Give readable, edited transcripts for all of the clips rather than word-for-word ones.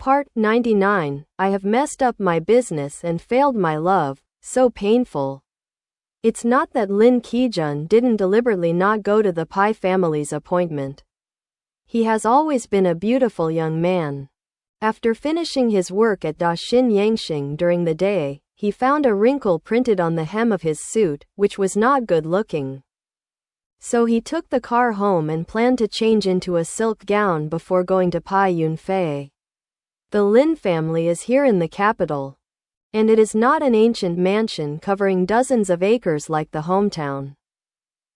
Part 99. I have messed up my business and failed my love. So painful. It's not that Lin Qijun didn't deliberately not go to the Pai family's appointment. He has always been a beautiful young man. After finishing his work at Daxin Yangxing during the day, he found a wrinkle printed on the hem of his suit, which was not good looking. So he took the car home and planned to change into a silk gown before going to Pai Yunfei. The Lin family is here in the capital. And it is not an ancient mansion covering dozens of acres like the hometown.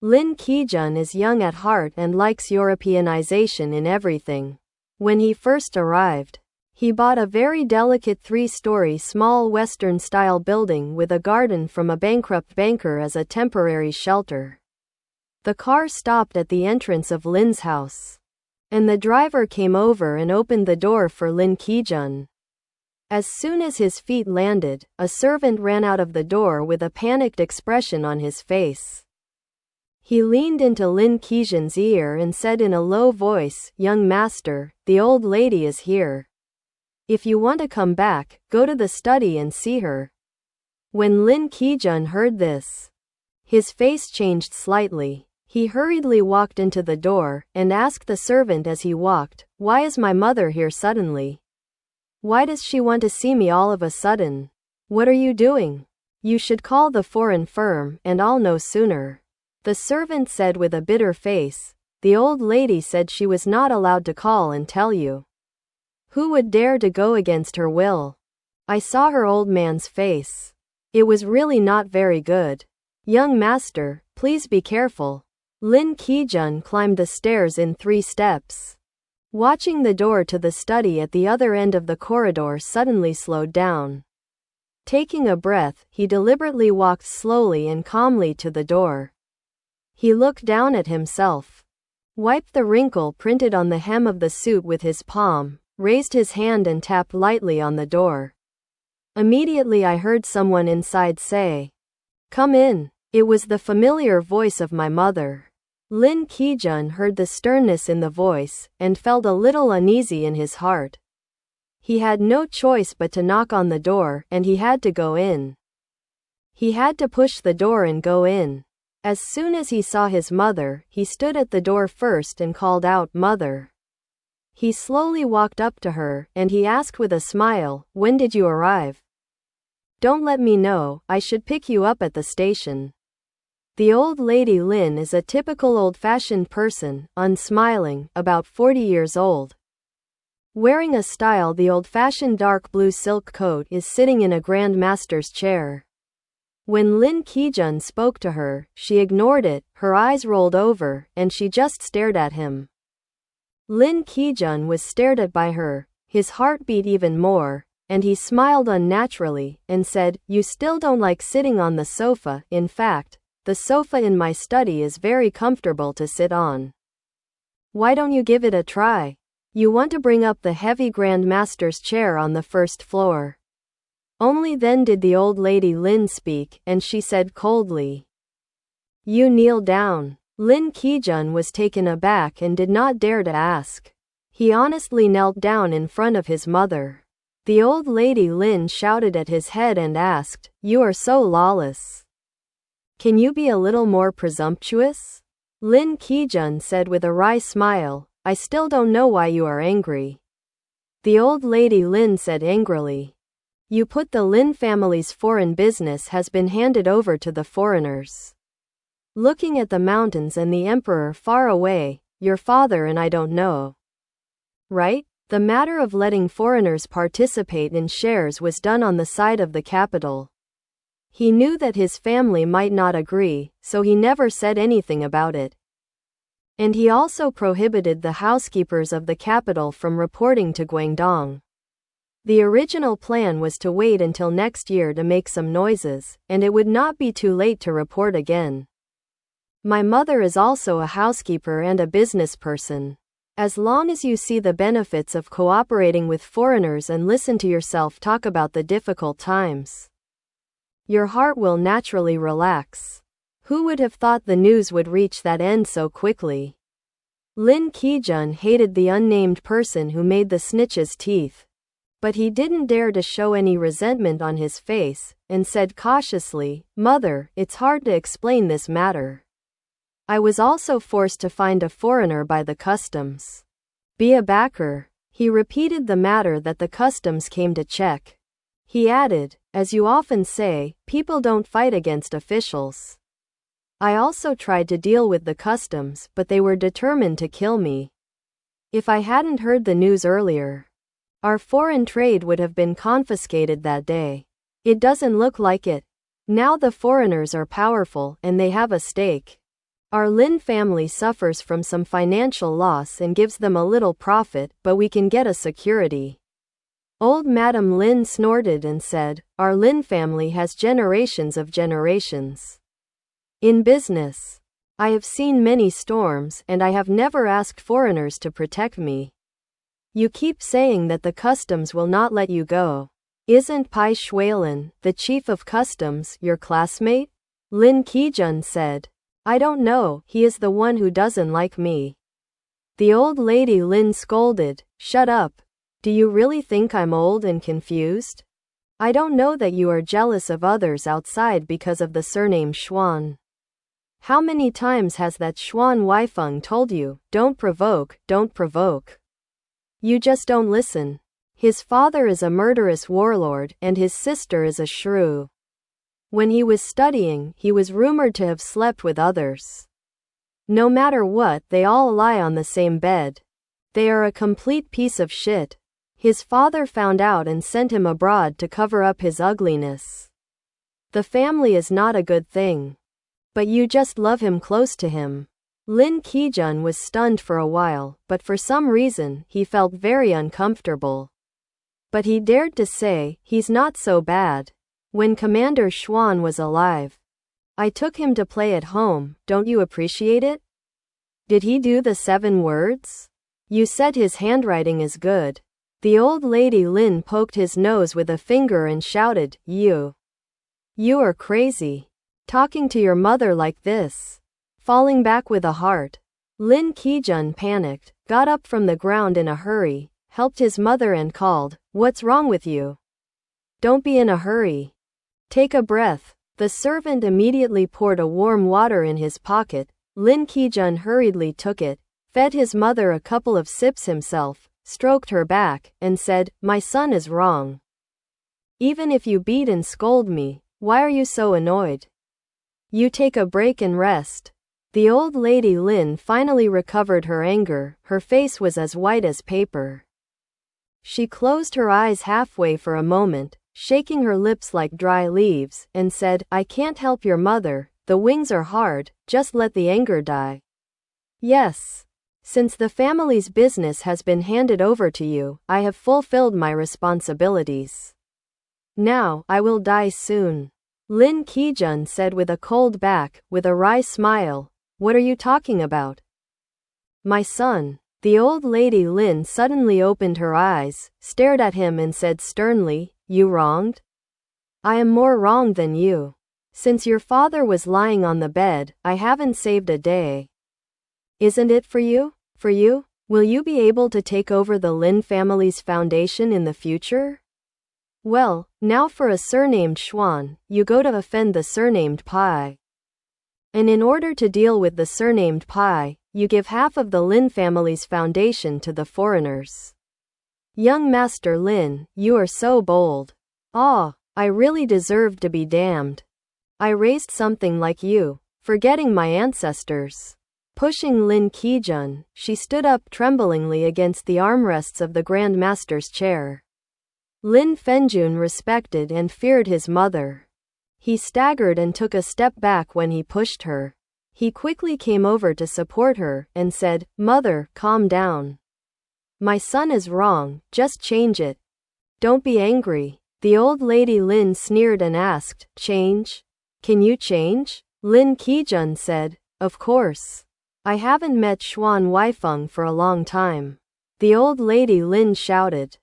Lin Qijun is young at heart and likes Europeanization in everything. When he first arrived, he bought a very delicate 3-story small Western-style building with a garden from a bankrupt banker as a temporary shelter. The car stopped at the entrance of Lin's house. And the driver came over and opened the door for Lin Qijun. As soon as his feet landed, a servant ran out of the door with a panicked expression on his face. He leaned into Lin Qijun's ear and said in a low voice, "Young master, the old lady is here. If you want to come back, go to the study and see her." When Lin Qijun heard this, his face changed slightly. He hurriedly walked into the door, and asked the servant as he walked, "Why is my mother here suddenly? Why does she want to see me all of a sudden? What are you doing? You should call the foreign firm, and I'll know sooner." The servant said with a bitter face, "The old lady said she was not allowed to call and tell you. Who would dare to go against her will? I saw her old man's face. It was really not very good. Young master, please be careful." Lin Qijun climbed the stairs in 3 steps. Watching the door to the study at the other end of the corridor suddenly slowed down. Taking a breath, he deliberately walked slowly and calmly to the door. He looked down at himself, wiped the wrinkle printed on the hem of the suit with his palm, raised his hand and tapped lightly on the door. Immediately I heard someone inside say, "Come in." It was the familiar voice of my mother. Lin Qijun heard the sternness in the voice, and felt a little uneasy in his heart. He had no choice but to knock on the door, and he had to go in. He had to push the door and go in. As soon as he saw his mother, he stood at the door first and called out, "Mother." He slowly walked up to her, and he asked with a smile, "When did you arrive? Don't let me know, I should pick you up at the station." The old lady Lin is a typical old-fashioned person, unsmiling, about 40 years old. Wearing a style the old-fashioned dark blue silk coat, is sitting in a Grand Master's chair. When Lin Qijun spoke to her, she ignored it, her eyes rolled over, and she just stared at him. Lin Qijun was stared at by her, his heart beat even more, and he smiled unnaturally, and said, "You still don't like sitting on the sofa. In fact, the sofa in my study is very comfortable to sit on. Why don't you give it a try? You want to bring up the heavy Grand Master's chair on the 1st floor." Only then did the old lady Lin speak, and she said coldly, "You kneel down." Lin Qijun was taken aback and did not dare to ask. He honestly knelt down in front of his mother. The old lady Lin shouted at his head and asked, "You are so lawless. Can you be a little more presumptuous?" Lin Qijun said with a wry smile, "I still don't know why you are angry." The old lady Lin said angrily, "You put the Lin family's foreign business has been handed over to the foreigners. Looking at the mountains and the emperor far away, your father and I don't know. Right? The matter of letting foreigners participate in shares was done on the side of the capital. He knew that his family might not agree, so he never said anything about it. And he also prohibited the housekeepers of the capital from reporting to Guangdong. The original plan was to wait until next year to make some noises, and it would not be too late to report again. My mother is also a housekeeper and a business person. As long as you see the benefits of cooperating with foreigners and listen to yourself talk about the difficult times, your heart will naturally relax." Who would have thought the news would reach that end so quickly? Lin Qijun hated the unnamed person who made the snitch's teeth. But he didn't dare to show any resentment on his face, and said cautiously, "Mother, it's hard to explain this matter. I was also forced to find a foreigner by the customs. Be a backer." He repeated the matter that the customs came to check. He added, "As you often say, people don't fight against officials. I also tried to deal with the customs, but they were determined to kill me. If I hadn't heard the news earlier, our foreign trade would have been confiscated that day. It doesn't look like it. Now the foreigners are powerful, and they have a stake. Our Lin family suffers from some financial loss and gives them a little profit, but we can get a security." Old Madam Lin snorted and said, "Our Lin family has generations of generations in business. I have seen many storms, and I have never asked foreigners to protect me. You keep saying that the customs will not let you go. Isn't Bai Xuelan, the chief of customs, your classmate?" Lin Qijun said. "I don't know, he is the one who doesn't like me." The old lady Lin scolded, "Shut up. Do you really think I'm old and confused? I don't know that you are jealous of others outside because of the surname Xuan. How many times has that Xuan Huaifeng told you, don't provoke, don't provoke? You just don't listen. His father is a murderous warlord, and his sister is a shrew. When he was studying, he was rumored to have slept with others. No matter what, they all lie on the same bed. They are a complete piece of shit. His father found out and sent him abroad to cover up his ugliness. The family is not a good thing. But you just love him close to him." Lin Qijun was stunned for a while, but for some reason, he felt very uncomfortable. But he dared to say, "He's not so bad. When Commander Xuan was alive, I took him to play at home, don't you appreciate it? Did he do the 7 words? You said his handwriting is good." The old lady Lin poked his nose with a finger and shouted, You are crazy. Talking to your mother like this. Falling back with a heart." Lin Qijun panicked, got up from the ground in a hurry, helped his mother and called, "What's wrong with you? Don't be in a hurry. Take a breath." The servant immediately poured a warm water in his pocket. Lin Qijun hurriedly took it, fed his mother a couple of sips himself, stroked her back, and said, "My son is wrong. Even if you beat and scold me, why are you so annoyed? You take a break and rest." The old lady Lin finally recovered her anger. Her face was as white as paper. She closed her eyes halfway for a moment, shaking her lips like dry leaves, and said, "I can't help your mother, the wings are hard, just let the anger die. Yes. Since the family's business has been handed over to you, I have fulfilled my responsibilities. Now, I will die soon." Lin Qijun said with a cold back, with a wry smile, "What are you talking about? My son." The old lady Lin suddenly opened her eyes, stared at him and said sternly, "You wronged? I am more wronged than you. Since your father was lying on the bed, I haven't saved a day. Isn't it for you? For you? Will you be able to take over the Lin family's foundation in the future? Well, now for a surnamed Xuan, you go to offend the surnamed Pai. And in order to deal with the surnamed Pai, you give half of the Lin family's foundation to the foreigners. Young Master Lin, you are so bold. Ah, I really deserved to be damned. I raised something like you, forgetting my ancestors." Pushing Lin Qijun, she stood up tremblingly against the armrests of the Grand Master's chair. Lin Fengjun respected and feared his mother. He staggered and took a step back when he pushed her. He quickly came over to support her, and said, "Mother, calm down. My son is wrong, just change it. Don't be angry." The old lady Lin sneered and asked, "Change? Can you change?" Lin Qijun said, "Of course. I haven't met Xuan Huaifeng for a long time." The old lady Lin shouted,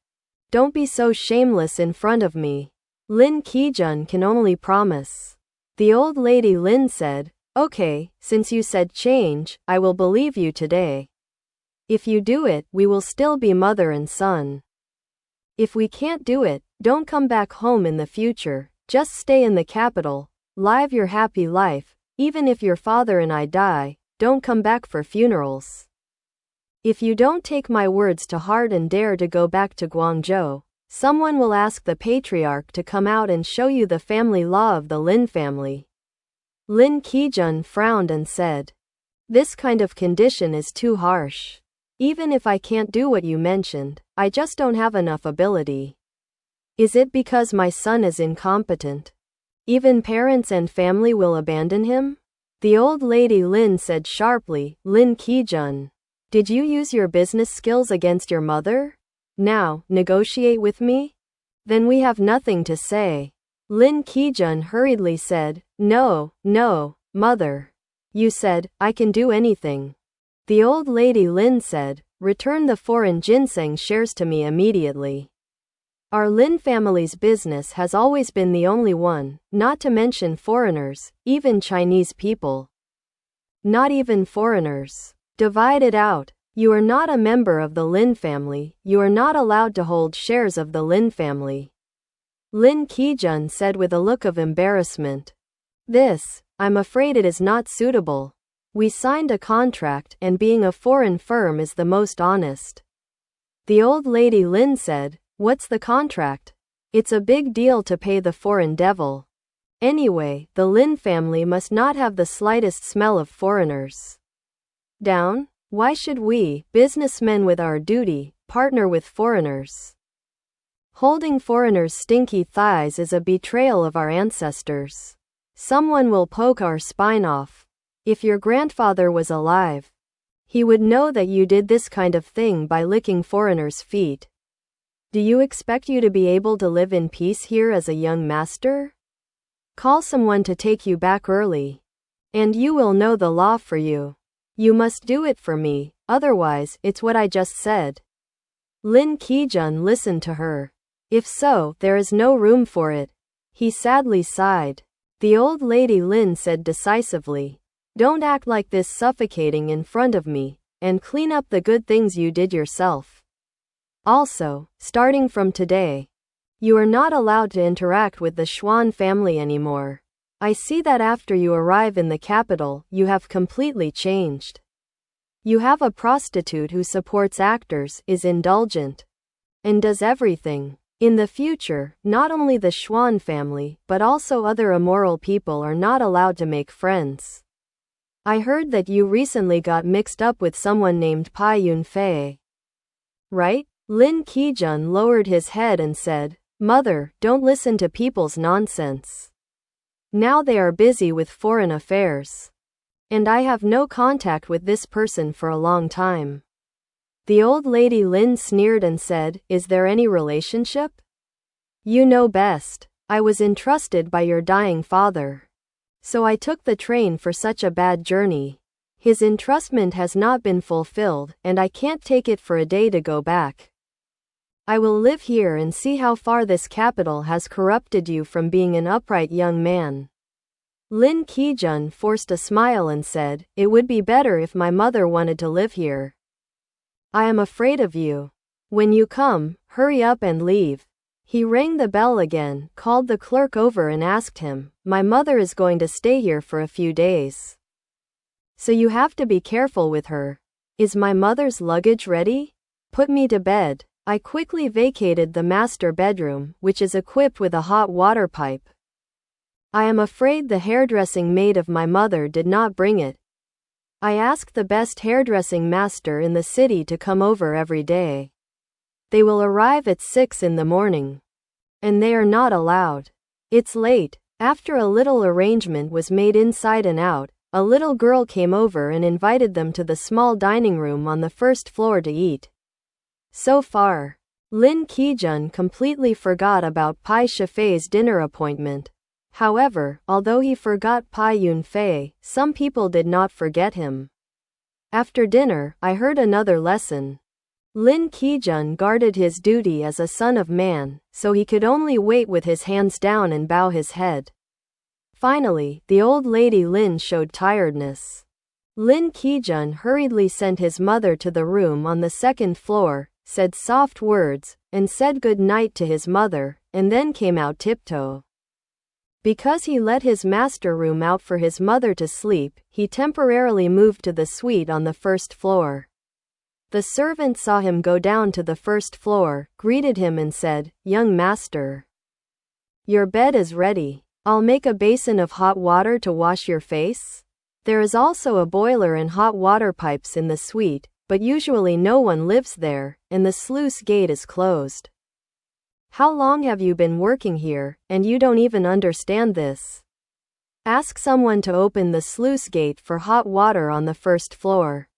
"Don't be so shameless in front of me. Lin Qijun can only promise." The old lady Lin said, "Okay, since you said change, I will believe you today. If you do it, we will still be mother and son." If we can't do it, don't come back home in the future, just stay in the capital, live your happy life, even if your father and I die, don't come back for funerals. If you don't take my words to heart and dare to go back to Guangzhou, someone will ask the patriarch to come out and show you the family law of the Lin family. Lin Qijun frowned and said, "This kind of condition is too harsh. Even if I can't do what you mentioned, I just don't have enough ability." Is it because my son is incompetent? Even parents and family will abandon him? The old lady Lin said sharply. Lin Qijun, did you use your business skills against your mother? Now, negotiate with me? Then we have nothing to say. Lin Qijun hurriedly said, No, mother. You said, I can do anything. The old lady Lin said, return the foreign ginseng shares to me immediately. Our Lin family's business has always been the only one, not to mention foreigners, even Chinese people. Not even foreigners. Divide it out. You are not a member of the Lin family, you are not allowed to hold shares of the Lin family. Lin Qijun said with a look of embarrassment. I'm afraid it is not suitable. We signed a contract, and being a foreign firm is the most honest. The old lady Lin said, What's the contract? It's a big deal to pay the foreign devil. Anyway, the Lin family must not have the slightest smell of foreigners. Down? Why should we, businessmen with our duty, partner with foreigners? Holding foreigners' stinky thighs is a betrayal of our ancestors. Someone will poke our spine off. If your grandfather was alive, he would know that you did this kind of thing by licking foreigners' feet. Do you expect you to be able to live in peace here as a young master? Call someone to take you back early. And you will know the law for you. You must do it for me, otherwise, it's what I just said. Lin Qijun listened to her. If so, there is no room for it. He sadly sighed. The old lady Lin said decisively, Don't act like this suffocating in front of me, and clean up the good things you did yourself. Also, starting from today, you are not allowed to interact with the Xuan family anymore. I see that after you arrive in the capital, you have completely changed. You have a prostitute who supports actors, is indulgent, and does everything. In the future, not only the Xuan family, but also other immoral people are not allowed to make friends. I heard that you recently got mixed up with someone named Bai Xuelan. Right? Lin Qijun lowered his head and said, Mother, don't listen to people's nonsense. Now they are busy with foreign affairs. And I have no contact with this person for a long time. The old lady Lin sneered and said, Is there any relationship? You know best. I was entrusted by your dying father. So I took the train for such a bad journey. His entrustment has not been fulfilled, and I can't take it for a day to go back. I will live here and see how far this capital has corrupted you from being an upright young man. Lin Qijun forced a smile and said, It would be better if my mother wanted to live here. I am afraid of you. When you come, hurry up and leave. He rang the bell again, called the clerk over and asked him, My mother is going to stay here for a few days. So you have to be careful with her. Is my mother's luggage ready? Put me to bed. I quickly vacated the master bedroom, which is equipped with a hot water pipe. I am afraid the hairdressing maid of my mother did not bring it. I asked the best hairdressing master in the city to come over every day. They will arrive at 6 in the morning. And they are not allowed. It's late. After a little arrangement was made inside and out, a little girl came over and invited them to the small dining room on the first floor to eat. So far, Lin Qijun completely forgot about Bai Xuefei's dinner appointment. However, although he forgot Bai Xuelan, some people did not forget him. After dinner, I heard another lesson. Lin Qijun guarded his duty as a son of man, so he could only wait with his hands down and bow his head. Finally, the old lady Lin showed tiredness. Lin Qijun hurriedly sent his mother to the room on the second floor, said soft words, and said good night to his mother, and then came out tiptoe. Because he let his master room out for his mother to sleep, he temporarily moved to the suite on the first floor. The servant saw him go down to the first floor, greeted him and said, "Young master, your bed is ready. I'll make a basin of hot water to wash your face." There is also a boiler and hot water pipes in the suite, but usually no one lives there, and the sluice gate is closed. "How long have you been working here, and you don't even understand this? Ask someone to open the sluice gate for hot water on the first floor."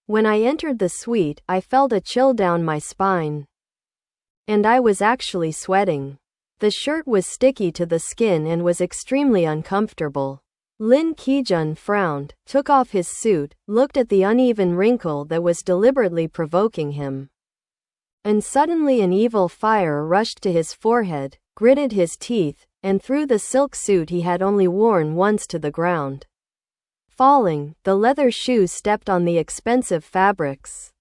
When I entered the suite, I felt a chill down my spine. And I was actually sweating. The shirt was sticky to the skin and was extremely uncomfortable. Lin Qijun frowned, took off his suit, looked at the uneven wrinkle that was deliberately provoking him. And suddenly an evil fire rushed to his forehead, gritted his teeth, and threw the silk suit he had only worn once to the ground. Falling, the leather shoes stepped on the expensive fabrics.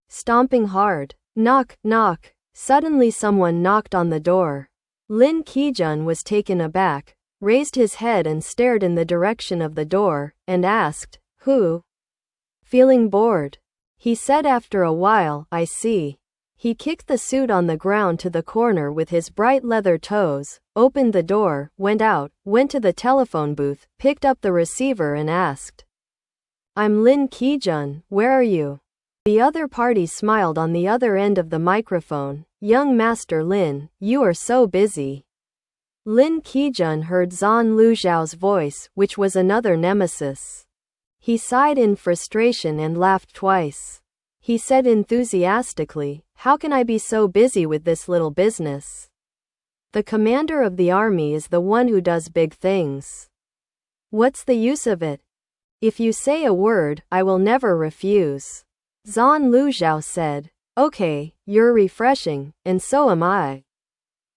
Stomping hard. Knock, knock. Suddenly someone knocked on the door. Lin Qijun was taken aback, raised his head and stared in the direction of the door, and asked, "Who?" "Feeling bored," he said after a while. "I see." He kicked the suit on the ground to the corner with his bright leather toes, opened the door, went out, went to the telephone booth, picked up the receiver and asked, "I'm Lin Qijun, where are you?" The other party smiled on the other end of the microphone. "Young Master Lin, you are so busy." Lin Qijun heard Xuan Luzhao's voice, which was another nemesis. He sighed in frustration and laughed twice. He said enthusiastically, "How can I be so busy with this little business? The commander of the army is the one who does big things. What's the use of it? If you say a word, I will never refuse." Xuan Luzhao said, "Okay, you're refreshing, and so am I.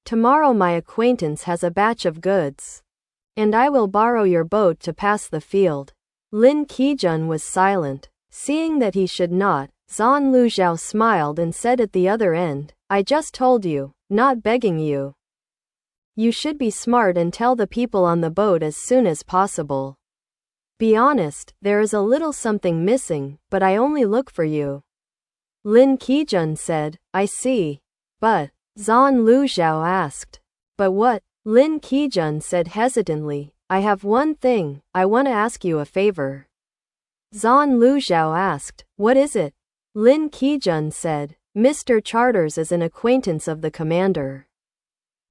Tomorrow my acquaintance has a batch of goods, and I will borrow your boat to pass the field." Lin Qijun was silent. Seeing that he should not, Xuan Luzhao smiled and said at the other end, "I just told you, not begging you. You should be smart and tell the people on the boat as soon as possible. Be honest, there is a little something missing, but I only look for you." Lin Qijun said, "I see. But," Xuan Luzhao asked, "But what?" Lin Qijun said hesitantly, "I have one thing, I want to ask you a favor." Xuan Luzhao asked, "What is it?" Lin Qijun said, "Mr. Charters is an acquaintance of the commander.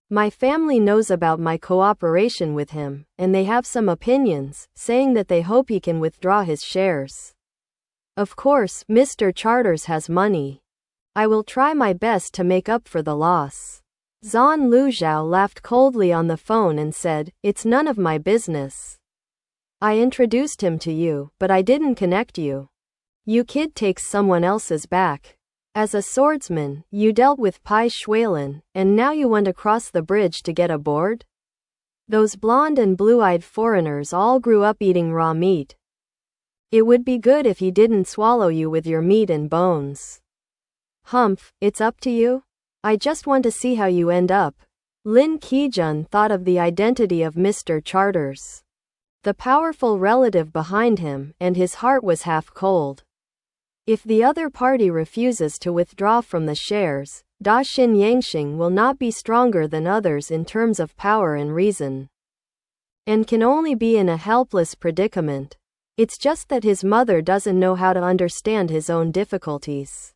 My family knows about my cooperation with him, and they have some opinions, saying that they hope he can withdraw his shares. Of course, Mr. Charters has money. I will try my best to make up for the loss." Xuan Luzhao laughed coldly on the phone and said, "It's none of my business. I introduced him to you, but I didn't connect you. You kid takes someone else's back. As a swordsman, you dealt with Bai Xuelan, and now you want to cross the bridge to get aboard? Those blonde and blue-eyed foreigners all grew up eating raw meat. It would be good if he didn't swallow you with your meat and bones. Humph, it's up to you? I just want to see how you end up." Lin Qijun thought of the identity of Mr. Charters, the powerful relative behind him, and his heart was half cold. If the other party refuses to withdraw from the shares, Da Xin Yangxing will not be stronger than others in terms of power and reason, and can only be in a helpless predicament. It's just that his mother doesn't know how to understand his own difficulties.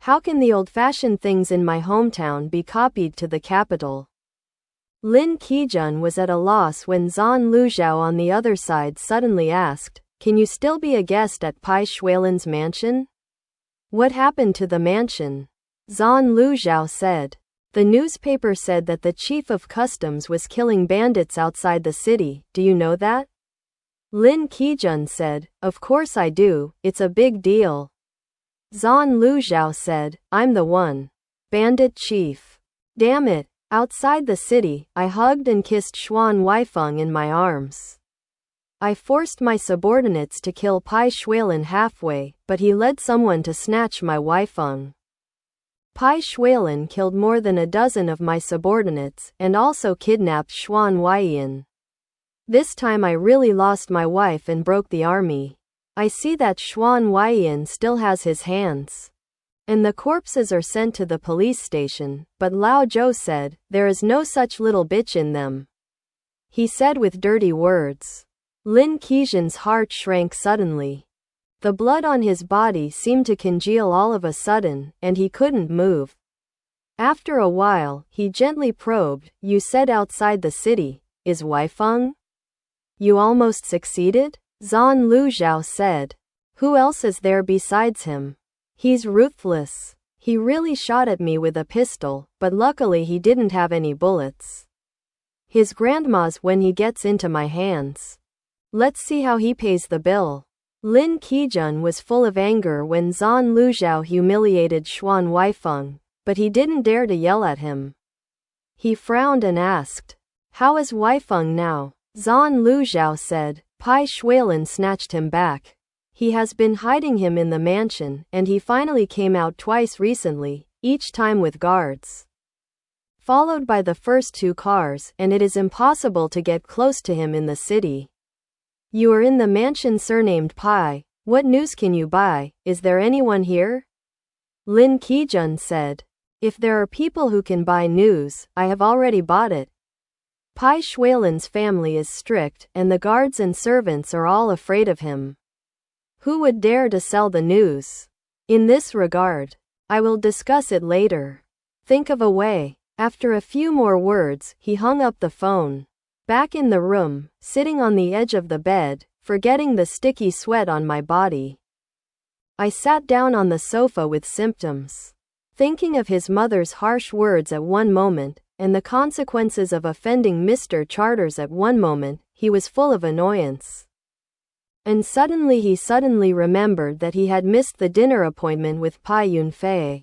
How can the old-fashioned things in my hometown be copied to the capital? Lin Qijun was at a loss when Xuan Luzhao on the other side suddenly asked, "Can you still be a guest at Bai Xuelan's mansion?" "What happened to the mansion?" Xuan Luzhao said. "The newspaper said that the chief of customs was killing bandits outside the city. Do you know that?" Lin Qijun said, "Of course I do, it's a big deal." Xuan Luzhao said, "I'm the one. Bandit chief. Damn it." Outside the city, I hugged and kissed Xuan Huaifeng in my arms. I forced my subordinates to kill Bai Xuelan halfway, but he led someone to snatch my Huaifeng. Bai Xuelan killed more than a dozen of my subordinates and also kidnapped Xuan Huaifeng. This time I really lost my wife and broke the army. I see that Xuan Huaifeng still has his hands. And the corpses are sent to the police station, but Lao Zhou said, there is no such little bitch in them. He said with dirty words. Lin Kezhan's heart shrank suddenly. The blood on his body seemed to congeal all of a sudden, and he couldn't move. After a while, he gently probed, you said outside the city, is Huaifeng? You almost succeeded? Zhan Luzhao said. Who else is there besides him? He's ruthless. He really shot at me with a pistol, but luckily he didn't have any bullets. His grandma's when he gets into my hands. Let's see how he pays the bill. Lin Kezhan was full of anger when Zhan Luzhao humiliated Xuan Huaifeng, but he didn't dare to yell at him. He frowned and asked, how is Huaifeng now? Zhan Luzhao said. Bai Xuelan snatched him back. He has been hiding him in the mansion, and he finally came out twice recently, each time with guards. Followed by the first 2 cars, and it is impossible to get close to him in the city. You are in the mansion surnamed Pai. What news can you buy? Is there anyone here? Lin Kezhan said. If there are people who can buy news, I have already bought it. Bai Xuelan's family is strict, and the guards and servants are all afraid of him. Who would dare to sell the news? In this regard, I will discuss it later. Think of a way. After a few more words, he hung up the phone. Back in the room, sitting on the edge of the bed, forgetting the sticky sweat on my body. I sat down on the sofa with symptoms. Thinking of his mother's harsh words at one moment, and the consequences of offending Mr. Charters at one moment, he was full of annoyance. And suddenly he remembered that he had missed the dinner appointment with Bai Yunfei.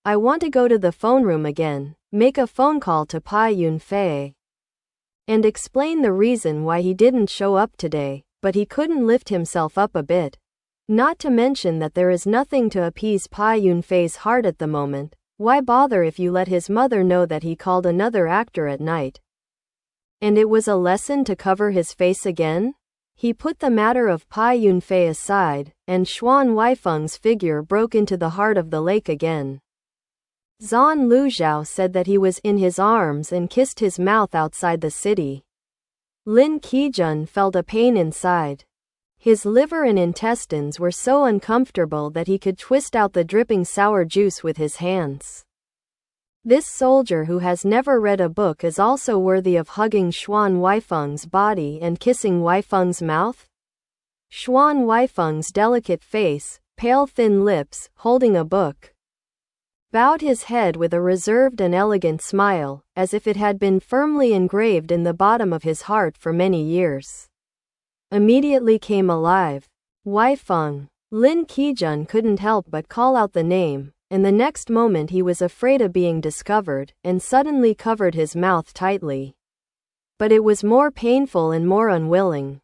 I want to go to the phone room again, make a phone call to Bai Yunfei. And explain the reason why he didn't show up today, but he couldn't lift himself up a bit. Not to mention that there is nothing to appease Bai Yunfei's heart at the moment. Why bother if you let his mother know that he called another actor at night? And it was a lesson to cover his face again? He put the matter of Bai Yunfei aside, and Xuan Huaifeng's figure broke into the heart of the lake again. Zhan Luzhao said that he was in his arms and kissed his mouth outside the city. Lin Kezhan felt a pain inside. His liver and intestines were so uncomfortable that he could twist out the dripping sour juice with his hands. This soldier who has never read a book is also worthy of hugging Xuan Huaifeng's body and kissing Huaifeng's mouth? Xuan Huaifeng's delicate face, pale thin lips, holding a book, bowed his head with a reserved and elegant smile, as if it had been firmly engraved in the bottom of his heart for many years. Immediately came alive. Huaifeng. Lin Kezhan couldn't help but call out the name, and the next moment he was afraid of being discovered, and suddenly covered his mouth tightly. But it was more painful and more unwilling.